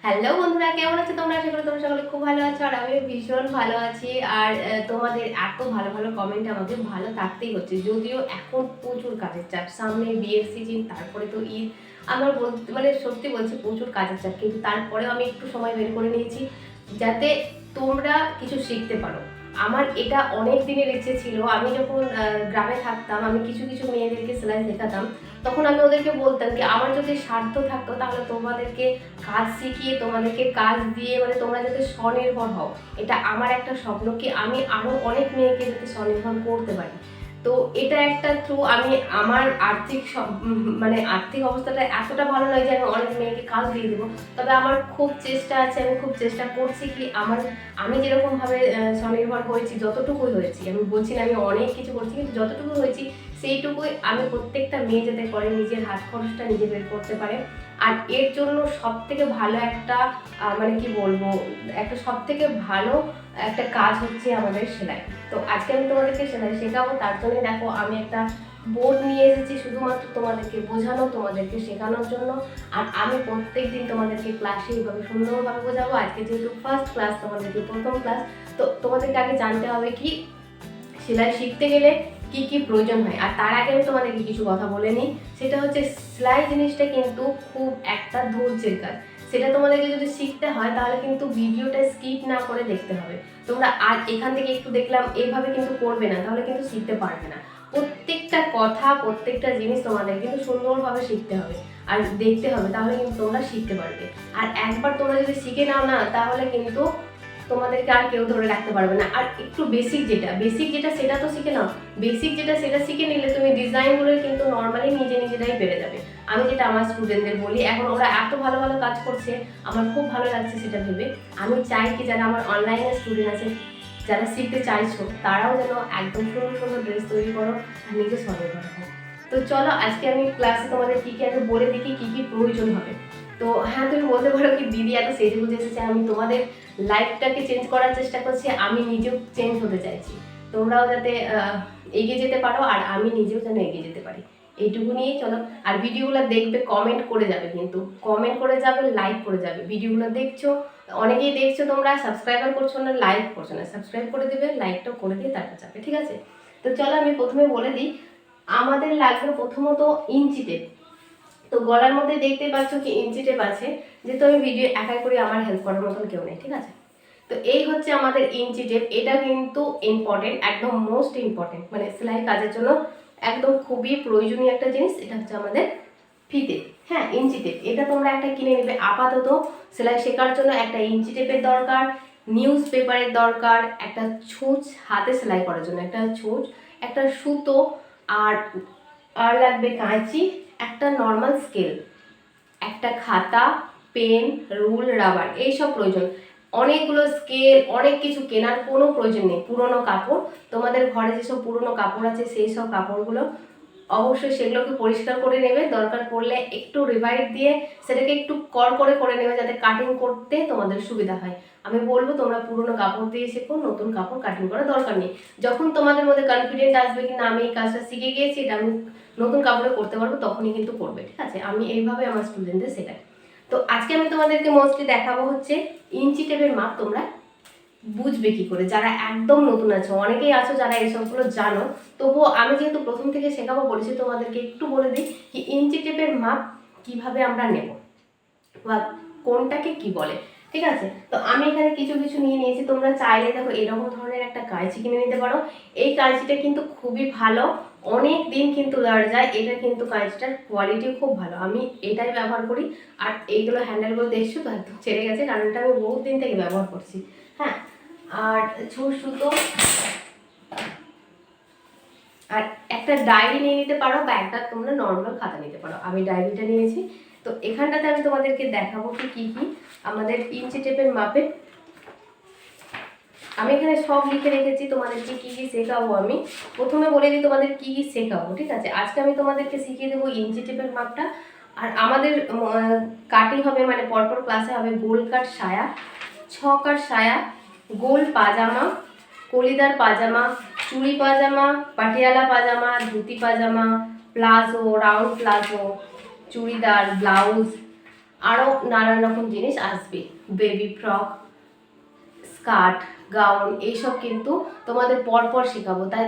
Hello বন্ধুরা, কেমন আছো তোমরা? আশা করি তোমরা সকলে খুব ভালো আছো আর আমি ভীষণ ভালো আছি। আর তোমাদের এত ভালো ভালো কমেন্ট আমাকে ভালো থাকতেই হচ্ছে, যদিও এখন প্রচুর কাজের চাপ, সামনে বিয়ের সিজন, তারপরে তো ঈদ। আমার বলতে মানে সত্যি বলছি প্রচুর কাজের চাপ, কিন্তু তারপরেও আমি একটু সময় বের করে নিয়েছি যাতে তোমরা কিছু শিখতে পারো। আমার এটা অনেক দিনের ইচ্ছে ছিল। আমি যখন গ্রামে থাকতাম, আমি কিছু কিছু মেয়েদেরকে সেলাই শেখাতাম। তখন আমি ওদেরকে বলতাম যে আমার যদি সাধ্য থাকতো তাহলে তোমাদেরকে কাজ শিখিয়ে, তোমাদেরকে কাজ দিয়ে, মানে তোমরা যাতে স্বনির্ভর হও, এটা আমার একটা স্বপ্ন, কি আমি আরো অনেক মেয়েকে যাতে স্বনির্ভর করতে পারি। তো এটা একটা থ্রু আমি আমার মানে আর্থিক অবস্থাটা এতটা ভালো নয় যে আমি অনেক মেয়েকে কাজ দিয়ে দেবো। তবে আমার খুব চেষ্টা আছে, আমি খুব চেষ্টা করছি কি আমি যেরকম ভাবে স্বনির্ভর হয়েছি, যতটুকুই হয়েছি, আমি বলছি না আমি অনেক কিছু করছি, কিন্তু যতটুকু হয়েছি সেইটুকুই আমি প্রত্যেকটা মেয়ে যাতে করে নিজের হাত খরচটা নিজে বের করতে পারে। আর এর জন্য সব থেকে ভালো একটা মানে কি বলবো, একটা সব থেকে ভালো একটা কাজ হচ্ছে আমাদের সেলাই। তো আজকে আমি তোমাদেরকে সেলাই শেখাবো, তার জন্য দেখো আমি একটা বোর্ড নিয়ে এসেছি শুধুমাত্র তোমাদেরকে বোঝানো, তোমাদেরকে শেখানোর জন্য। আর আমি প্রত্যেক দিন তোমাদেরকে ক্লাসে এইভাবে সুন্দরভাবে বোঝাবো। আজকে যেহেতু ফার্স্ট ক্লাস, তোমাদেরকে প্রথম ক্লাস, তো তোমাদেরকে আগে জানতে হবে কি সেলাই শিখতে গেলে কি কি প্রয়োজন হয়। আর তার আগে আমি তোমাদেরকে কিছু কথা বলে নিই, সেটা হচ্ছে সেলাই জিনিসটা কিন্তু খুব একটা ধৈর্যের কাজ। সেটা তোমাদেরকে যদি শিখতে হয় তাহলে কিন্তু ভিডিওটা স্কিপ না করে দেখতে হবে। তোমরা আর এখান থেকে একটু দেখলাম এইভাবে কিন্তু করবে না, তাহলে কিন্তু শিখতে পারবে না। প্রত্যেকটা কথা, প্রত্যেকটা জিনিস তোমাদের কিন্তু সুন্দরভাবে শিখতে হবে আর দেখতে হবে, তাহলে কিন্তু তোমরা শিখতে পারবে। আর একবার তোমরা যদি শিখে নাও না, তাহলে কিন্তু তোমাদেরকে আর কেউ ধরে রাখতে পারবে না। আর একটু বেসিক যেটা সেটা তো শিখে নাও। বেসিক যেটা সেটা শিখে নিলে তুমি ডিজাইনগুলো কিন্তু নর্মালি নিজেরাই বেড়ে যাবে। আমি যেটা আমার স্টুডেন্টদের বলি, এখন ওরা এত ভালো ভালো কাজ করছে, আমার খুব ভালো লাগছে সেটা ভেবে। আমি চাই কি যারা আমার অনলাইনে স্টুডেন্ট আছে, যারা শিখতে চাইছো, তারাও যেন একদম সুন্দর সুন্দর ড্রেস তৈরি করো আর নিজে স্বনির্ভর হও। তো চলো আজকে আমি ক্লাসে তোমাদের কি কি আগে বলে দেখি কি কি প্রয়োজন হবে। তো হ্যাঁ, তুমি বলতে পারো কি দিদি এত সেজে গুজে এসেছে, আমি তোমাদের লাইফটাকে চেঞ্জ করার চেষ্টা করছি, আমি নিজেও চেঞ্জ হতে চাইছি, তোমরাও যাতে এগিয়ে যেতে পারো আর আমি নিজেও যেন এগিয়ে যেতে পারি, এইটুকু নিয়েই চলো। আর ভিডিওগুলো দেখবে, কমেন্ট করে যাবে, কিন্তু কমেন্ট করে যাবে, লাইক করে যাবে। ভিডিওগুলো দেখছো, অনেকেই দেখছো, তোমরা সাবস্ক্রাইবার করছো না, লাইক করছো না, সাবস্ক্রাইব করে দেবে, লাইকটাও করে দিয়ে তারপর যাবে, ঠিক আছে? তো চলো আমি প্রথমে বলে দিই, আমাদের লাগবে প্রথমত ইঞ্চি টেপ। তো গলার মধ্যে দেখতে পাচ্ছ কি ইঞ্চি টেপ আছে, যেহেতু আমি ভিডিও একাই করি, আমার হেল্প করার মতন কেউ নেই, ঠিক আছে? তো এই হচ্ছে আমাদের ইঞ্চি টেপ। এটা কিন্তু ইম্পর্টেন্ট, একদম মোস্ট ইম্পর্টেন্ট, মানে সেলাই কাজের জন্য একদম খুবই প্রয়োজনীয় একটা জিনিস। এটা হচ্ছে আমাদের ফিতে। হ্যাঁ, ইঞ্চি টেপ এটা তোমরা একটা কিনে নেবে। আপাতত সেলাই শেখার জন্য একটা ইঞ্চি টেপের দরকার, নিউজ পেপারের দরকার, একটা ছুঁচ হাতে সেলাই করার জন্য একটা ছুঁচ, একটা সুতো, আর আর লাগবে কাঁচি, একটা নর্মাল স্কেল, একটা খাতা, পেন, রুল, রাবার, এইসব প্রয়োজন। অনেকগুলো স্কেল, অনেক কিছু কেনার কোনো প্রয়োজন নেই। পুরনো কাপড়, তোমাদের ঘরে যেসব পুরনো কাপড় আছে সেই সব কাপড়গুলো অবশ্যই সেগুলোকে পরিষ্কার করে নেবে, দরকার পড়লে একটু রিভাইভ দিয়ে সেটাকে একটু করে নেবে, যাতে কাটিং করতে তোমাদের সুবিধা হয়। আমি বলবো তোমরা পুরনো কাপড় দিয়ে শেখো, নতুন কাপড় কাটিং করার দরকার নেই। যখন তোমাদের মধ্যে কনফিডেন্ট আসবে কি না আমি এই কাজটা শিখে গিয়েছি, এটা আমি নতুন কাপড়ে করতে পারবো, তখনই কিন্তু করবে, ঠিক আছে? আমি এইভাবে আমার স্টুডেন্টদের শেখাই। তো আজকে আমি তোমাদেরকে মোস্টলি দেখাবো হচ্ছে ইঞ্চি টেপের মাপ তোমরা বুঝবে কি করে, যারা একদম নতুন আছো। অনেকেই আছো যারা এসবগুলো জানো, তবুও আমি যেহেতু প্রথম থেকে শেখাবো বলেছি, তোমাদেরকে একটু বলে দিই কি ইঞ্চি টেপের মাপ কিভাবে আমরা নেব বা কোনটাকে কি বলে, ঠিক আছে? তো আমি এখানে কিছু কিছু নিয়ে নিয়েছি। তোমরা চাইলে দেখো এরকম ধরনের একটা কাঁচি কিনে নিতে পারো। এই কাঁচিটা কিন্তু খুবই ভালো, অনেক দিন কিন্তু দাঁড় যায়। এটা কিন্তু কাঁচিটার কোয়ালিটিও খুব ভালো, আমি এটাই ব্যবহার করি। আর এইগুলো হ্যান্ডেলগুলো দেখছো তো একদম ছেড়ে গেছে, কারণ এটা আমি বহুত দিন থেকে ব্যবহার করছি। হ্যাঁ, আর ছুঁচ সুতো, আর একটা ডায়েরি নিয়ে নিতে পারো বা একটা তোমরা নর্মাল খাতা নিতে পারো। আমি ডায়েরিটা নিয়েছি। তো এখানটাতে আমি তোমাদেরকে দেখাবো কি কি আমাদের ইঞ্চি টেপের মাপে। আমি এখানে সব লিখে রেখেছি, তোমাদেরকে কি কি শেখাবো। আমি প্রথমে বলে দিই তোমাদের কি কি শেখাবো, ঠিক আছে? আজকে আমি তোমাদেরকে শিখিয়ে দেবো ইঞ্চি টেপের মাপটা। আর আমাদের কাটিং হবে, মানে পরপর ক্লাসে হবে গোল কাট সায়া, ছ কাট সায়া, গোল পাজামা, কলিদার পাজামা, চুড়ি pyjama, Patiala pyjama, dhoti pyjama, palazzo, round palazzo, churidar, blouse, আরও নানান রকম জিনিস আসবে, বেবি ফ্রক, স্কার্ট, গাউন, এইসব কিন্তু তোমাদের পরপর শেখাবো। তাই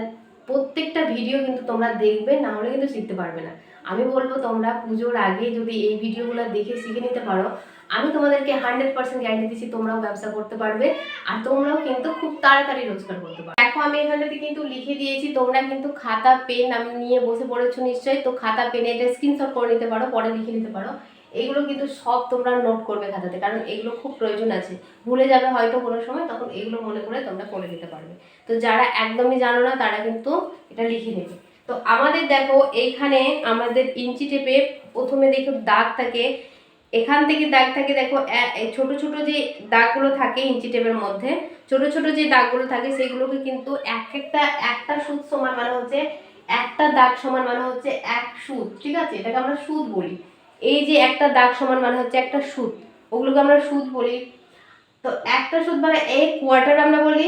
প্রত্যেকটা ভিডিও কিন্তু তোমরা দেখবে, না হলে কিন্তু শিখতে পারবে না। আমি বলবো তোমরা পুজোর আগে যদি এই ভিডিওগুলো দেখে শিখে নিতে পারো, আমি তোমাদেরকে 100% গ্যারান্টি দিচ্ছি তোমরাও ব্যবসা করতে পারবে, আর তোমরাও কিন্তু খুব তাড়াতাড়ি রোজগার করতে পারবে। দেখো আমি এখানটাতে কিন্তু লিখে দিয়েছি, তোমরা কিন্তু খাতা পেন আমি নিয়ে বসে পড়েছো নিশ্চয়ই, তো খাতা পেনে এটা স্ক্রিনশট করে নিতে পারো, পরে লিখে নিতে পারো। এগুলো কিন্তু সব তোমরা নোট করবে খাতাতে, কারণ এগুলো খুব প্রয়োজন আছে, ভুলে যাবে হয়তো কোনো সময়, তখন এগুলো মনে করে তোমরা করে দিতে পারবে। তো যারা একদমই জানো না তারা কিন্তু এটা লিখে নেবে। তো আমাদের দেখো এইখানে আমাদের ইঞ্চি টেপে প্রথমে দেখো দাগ থাকে, এখান থেকে দাগ থাকে দেখো ছোট ছোট যে দাগগুলো থাকে ইঞ্চি টেপের মধ্যে, ছোট ছোট যে দাগগুলো থাকে সেগুলোকে কিন্তু একটা সুত সমান মানে হচ্ছে একটা দাগ সমান মানে হচ্ছে এক সুত, ঠিক আছে, এটাকে আমরা সুত বলি। এই যে একটা দাগ সমান মানে হচ্ছে একটা সুত, ওগুলোকে আমরা সুত বলি। তো একটা সুত মানে এক কোয়ার্টার আমরা বলি।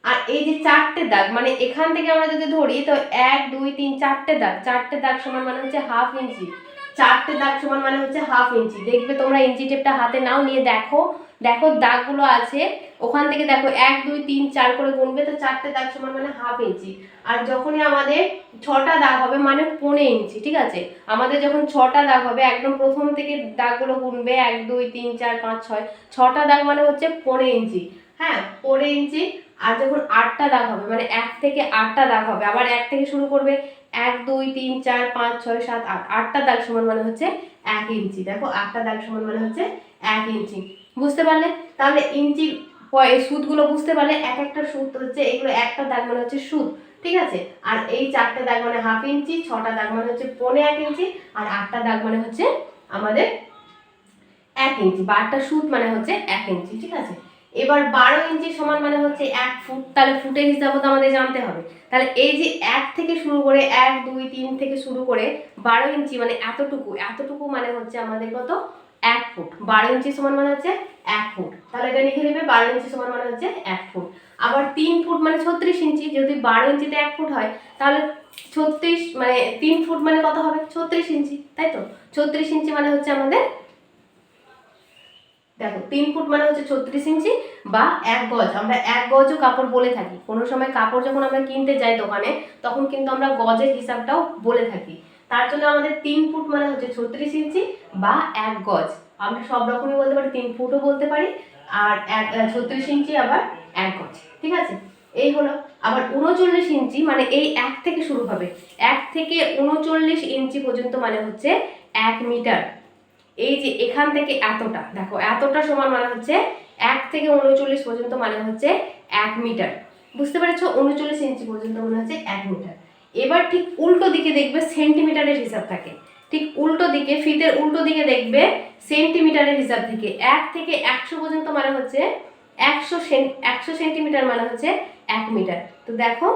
আর এই যে চারটে দাগ মানে এখান থেকে আমরা যদি ধরি তো 1 2 3 চারটে দাগ সমান মানে হচ্ছে হাফ ইঞ্চি, চারটে দাগ সমান মানে হচ্ছে হাফ ইঞ্চি। দেখবে তোমরা ইঞ্চি টেপটা হাতে নাও, নিয়ে দেখো দেখো দাগগুলো আছে, ওখান থেকে দেখো 1 2 3 4 করে গুনবে, তো চারটে দাগ সমান মানে হাফ ইঞ্চি। আর যখনই আমাদের 6টা দাগ হবে মানে 15 ইঞ্চি, ঠিক আছে, আমাদের যখন 6টা দাগ হবে একদম প্রথম থেকে দাগগুলো গুনবে 1 2 3 4 5 6, 6টা দাগ মানে হচ্ছে 15 ইঞ্চি, হ্যাঁ 15 ইঞ্চি। আর যখন 8টা দাগ হবে মানে 1 থেকে 8টা দাগ হবে, আবার 1 থেকে শুরু করবে 1 2 3 4 5 6 7 8, 8টা দাগ সমান মানে হচ্ছে 1 ইঞ্চি। দেখো 8টা দাগ সমান মানে হচ্ছে 1 ইঞ্চি, বুঝতে পারলে? তাহলে ইঞ্চি সুতগুলো বুঝতে পারলে, এক একটা সুত হচ্ছে এগুলো, একটা দাগ মানে হচ্ছে সুত, ঠিক আছে। আর এই 4টে দাগ মানে হাফ ইঞ্চি, 6টা দাগ মানে হচ্ছে 1.5 ইঞ্চি, আর 8টা দাগ মানে হচ্ছে আমাদের 1 ইঞ্চি, 12টা সুত মানে হচ্ছে 1 ইঞ্চি, ঠিক আছে। এবার 12 ইঞ্চি সমান মানে হচ্ছে 1 ফুট, তাহলে ফুটের হিসাবও তো আমাদের জানতে হবে। তাহলে এই যে 1 থেকে শুরু করে 1 2 3 থেকে শুরু করে 12 ইঞ্চি মানে এতটুকু মানে হচ্ছে আমাদের কত 1 ফুট। 12 ইঞ্চি সমান মানে হচ্ছে 1 ফুট, তাহলে এটা লিখে নেবে 12 ইঞ্চি সমান মানে হচ্ছে 1 ফুট। আবার 3 ফুট মানে 36 ইঞ্চি, যদি 12 ইঞ্চিতে 1 ফুট হয় তাহলে 36 মানে 3 ফুট মানে কত হবে 36 ইঞ্চি, তাই তো। 36 ইঞ্চি মানে হচ্ছে আমাদের, দেখো 3 ফুট মানে হচ্ছে 36 ইঞ্চি বা 1 গজ, আমরা 1 গজও কাপড় বলে থাকি। কোনো সময় কাপড় যখন আমরা কিনতে যাই দোকানে তখন কিন্তু আমরা গজের হিসাবটাও বলে থাকি। তার জন্য আমাদের 3 ফুট মানে হচ্ছে 36 ইঞ্চি বা 1 গজ, আমরা সব রকমই বলতে পারি, 3 ফুটও বলতে পারি, আর 36 ইঞ্চি আবার 1 গজ, ঠিক আছে। এই হলো। আবার 39 ইঞ্চি মানে এই 1 থেকে শুরু হবে, 1 থেকে 39 ইঞ্চি পর্যন্ত মানে হচ্ছে 1 মিটার। এই যে এখান থেকে এতটা, দেখো এতটা সমান মানে হচ্ছে 1 থেকে 39 পর্যন্ত মানে হচ্ছে 1 মিটার, বুঝতে পেরেছো। 39 ইঞ্চি পর্যন্ত মানে হচ্ছে 1 মিটার। এবার ঠিক উল্টো দিকে দেখবে সেন্টিমিটারের হিসাব থাকে, ঠিক উল্টো দিকে ফিতের উল্টো দিকে দেখবে সেন্টিমিটারের হিসাব থেকে 1 থেকে 100 পর্যন্ত মানে হচ্ছে 100 সেন্টিমিটার মানে হচ্ছে 1 মিটার। তো দেখো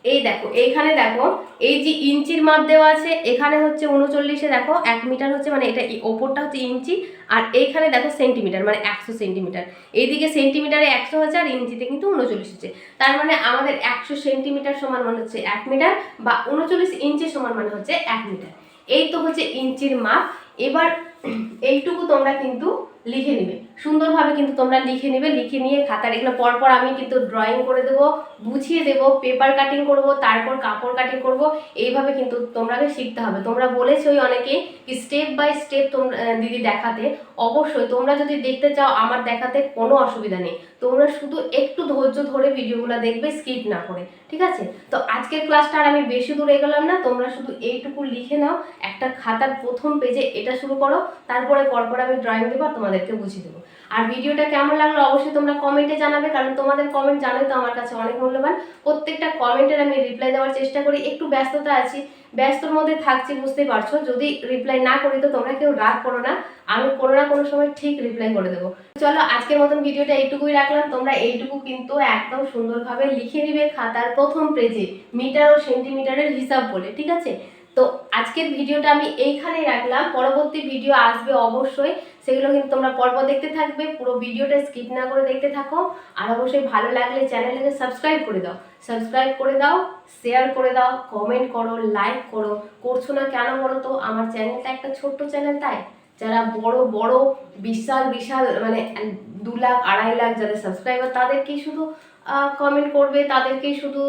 এই দেখো এইখানে দেখো এই যে ইঞ্চির মাপ দেওয়া আছে, এখানে হচ্ছে 39-এ দেখো 1 মিটার হচ্ছে মানে এটা ওপরটা হচ্ছে ইঞ্চি, আর এইখানে দেখো সেন্টিমিটার মানে 100 সেন্টিমিটার, এইদিকে সেন্টিমিটারে 100 হচ্ছে আর ইঞ্চিতে কিন্তু 39 হচ্ছে। তার মানে আমাদের 100 সেন্টিমিটার সমান মানে হচ্ছে 1 মিটার, বা 39 ইঞ্চি সমান মানে হচ্ছে 1 মিটার। এই তো হচ্ছে ইঞ্চির মাপ। এবার এইটুকু তোমরা কিন্তু লিখে নিবে, সুন্দরভাবে কিন্তু তোমরা লিখে নিবে, লিখে নিয়ে খাতার এগুলো পরপর আমি কিন্তু ড্রয়িং করে দেবো, বুঝিয়ে দেবো, পেপার কাটিং করব, তারপর কাপড় কাটিং করব, এইভাবে কিন্তু তোমরাকে শিখতে হবে। তোমরা বলেছো ওই অনেকেই স্টেপ বাই স্টেপ তোমরা দিদি দেখাতে, অবশ্যই তোমরা যদি দেখতে চাও আমার দেখাতে কোনো অসুবিধা নেই, তোমরা শুধু একটু ধৈর্য ধরে ভিডিওগুলো দেখবে, স্কিপ না করে, ঠিক আছে। তো আজকের ক্লাসটা আর আমি বেশি দূর এগোলাম না, তোমরা শুধু এইটুকু লিখে নাও, একটা খাতার প্রথম পেজে এটা শুরু করো, তারপরে পরপর আমি ড্রয়িং দেবো আর তোমাদেরকে বুঝিয়ে দেবো। আর ভিডিওটা কেমন লাগলো অবশ্যই তোমরা কমেন্টে জানাবে, কারণ তোমাদের কমেন্ট জানোই তো আমার কাছে অনেক মূল্যবান। প্রত্যেকটা কমেন্টের আমি রিপ্লাই দেওয়ার চেষ্টা করি, একটু ব্যস্ততা আছি, ব্যস্তর মধ্যে থাকছি বুঝতেই পারছো, যদি রিপ্লাই না করি তো তোমরা কেউ রাগ করো না, আমি কোনো না কোনো সময় ঠিক রিপ্লাই করে দেবো। চলো আজকের মতন ভিডিওটা এইটুকুই রাখলাম, তোমরা এইটুকু কিন্তু একদম সুন্দরভাবে লিখে নিবে খাতার প্রথম পেজে মিটার ও সেন্টিমিটারের হিসাব বলে, ঠিক আছে। তো আজকের ভিডিওটা আমি এইখানেই রাখলাম, পরবর্তী ভিডিও আসবে অবশ্যই, সেগুলো কিন্তু তোমরা পরপর দেখতে থাকবে, পুরো ভিডিওটা স্কিপ না করে দেখতে থাকো। আর অবশ্যই ভালো লাগলে চ্যানেলটাকে সাবস্ক্রাইব করে দাও, শেয়ার করে দাও, কমেন্ট করো, লাইক করো। করছো না কেন বলো তো, আমার চ্যানেলটা একটা ছোট্ট চ্যানেল, তাই যারা বড় বড় বিশাল বিশাল মানে 2 লাখ 2.5 লাখ যাদের সাবস্ক্রাইবার, তাদেরকেই শুধু কমেন্ট করবে, তাদেরকেই শুধু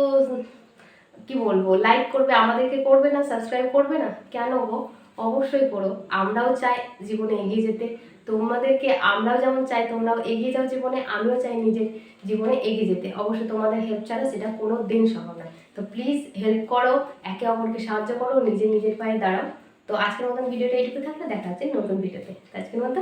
কি বলবো লাইক করবে, আমাদেরকে করবে না, সাবস্ক্রাইব করবে না? কেন গো? অবশ্যই করো। আমরাও চাই জীবনে এগিয়ে যেতে, তোমাদেরকে আমরাও যেমন চাই তোমরাও এগিয়ে যাও জীবনে, আমিও চাই নিজের জীবনে এগিয়ে যেতে। অবশ্যই তোমাদের হেল্প ছাড়া সেটা কোনো দিন সম্ভব নয়। তো প্লিজ হেল্প করো, একে অপরকে সাহায্য করো, নিজের পায়ে দাঁড়াও। তো আজকের মতন ভিডিওটা এইটুকু থাকলে, দেখা হচ্ছে নতুন ভিডিওতে। আজকের মতো